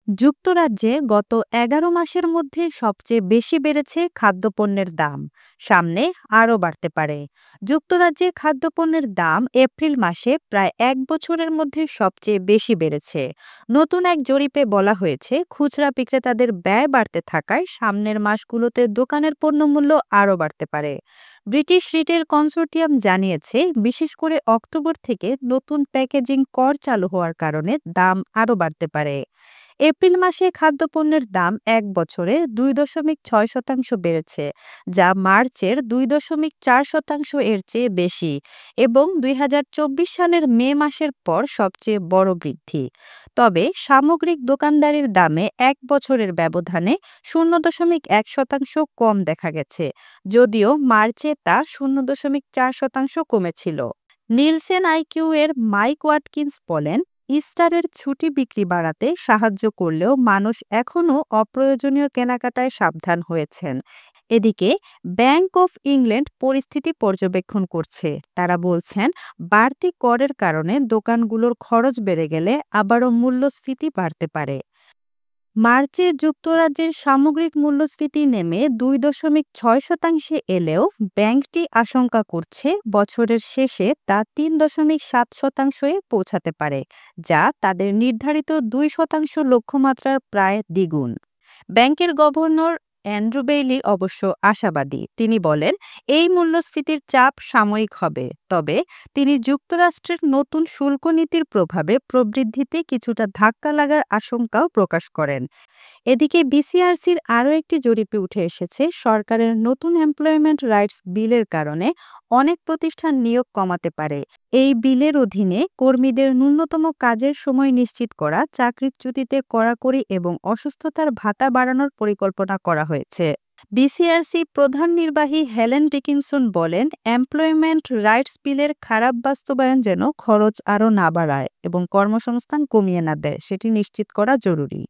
যুক্তরাজ্যে গত ১১ মাসের মধ্যে সবচেয়ে বেশি বেড়েছে খাদ্যপণ্যের দাম। সামনে আরও বাড়তে পারে। যুক্তরাজ্যে খাদ্যপণ্যের দাম এপ্রিল মাসে প্রায় ১ বছরের মধ্যে সবচেয়ে বেশি বেড়েছে। নতুন এক জরিপে বলা হয়েছে, খুচরা বিক্রেতাদের ব্যয় বাড়তে থাকায় সামনের মাসগুলোতে দোকানের পণ্যমূল্য আরও বাড়তে পারে। ব্রিটিশ রিটেল কনসোর্টিয়াম জানিয়েছে, বিশেষ করে অক্টোবর থেকে নতুন প্যাকেজিং কর চালু হওয়ার কারণে দাম আরও বাড়তে পারে। এপ্রিল মাসে খাদ্যপণ্যের দাম ১ বছরে ২.৬% বেড়েছে, যা মার্চের ২.৪% এর চেয়ে বেশি এবং ২০২৪ সালের মে মাসের পর সবচেয়ে বড় বৃদ্ধি। তবে সামগ্রিক দোকানদারির দামে ১ বছরের ব্যবধানে ০.১% কম দেখা গেছে, যদিও মার্চে তা ০.৪% কমেছিল। নিলসেন আইকিউ এর মাইক ওয়াটকিন্স বলেন, ইস্টারের ছুটি বিক্রি বাড়াতে সাহায্য করলেও মানুষ এখনও অপ্রয়োজনীয় কেনাকাটায় সাবধান হয়েছেন। এদিকে ব্যাংক অফ ইংল্যান্ড পরিস্থিতি পর্যবেক্ষণ করছে। তারা বলছেন, বাড়তি করের কারণে দোকানগুলোর খরচ বেড়ে গেলে আবারও মূল্যস্ফীতি বাড়তে পারে। মার্চে যুক্তরাজ্যের সামগ্রিক মূল্যস্ফীতি নেমে ২.৬% এলেও ব্যাংকটি আশঙ্কা করছে বছরের শেষে তা ৩.৭%-এ পৌঁছাতে পারে, যা তাদের নির্ধারিত ২% লক্ষ্যমাত্রার প্রায় দ্বিগুণ। ব্যাংকের গভর্নর অ্যান্ড্রু বেইলি অবশ্য আশাবাদী। তিনি বলেন, এই মূল্যস্ফীতির চাপ সাময়িক হবে, তবে তিনি যুক্তরাষ্ট্রের নতুন শুল্ক নীতির প্রভাবে প্রবৃদ্ধিতে কিছুটা ধাক্কা লাগার আশঙ্কাও প্রকাশ করেন। এদিকে বিসিআরসির আরও একটি জরিপে উঠে এসেছে, সরকারের নতুন এমপ্লয়মেন্ট রাইটস বিলের কারণে অনেক প্রতিষ্ঠান নিয়োগ কমাতে পারে। এই বিলের অধীনে কর্মীদের ন্যূনতম কাজের সময় নিশ্চিত করা, চাকরিচ্যুতিতে কড়াকড়ি এবং অসুস্থতার ভাতা বাড়ানোর পরিকল্পনা করা হয়েছে। বিসিআরসি প্রধান নির্বাহী হেলেন ডিকিনসন বলেন, এমপ্লয়মেন্ট রাইটস বিলের খারাপ বাস্তবায়ন যেন খরচ আরও না বাড়ায় এবং কর্মসংস্থান কমিয়ে না দেয়, সেটি নিশ্চিত করা জরুরি।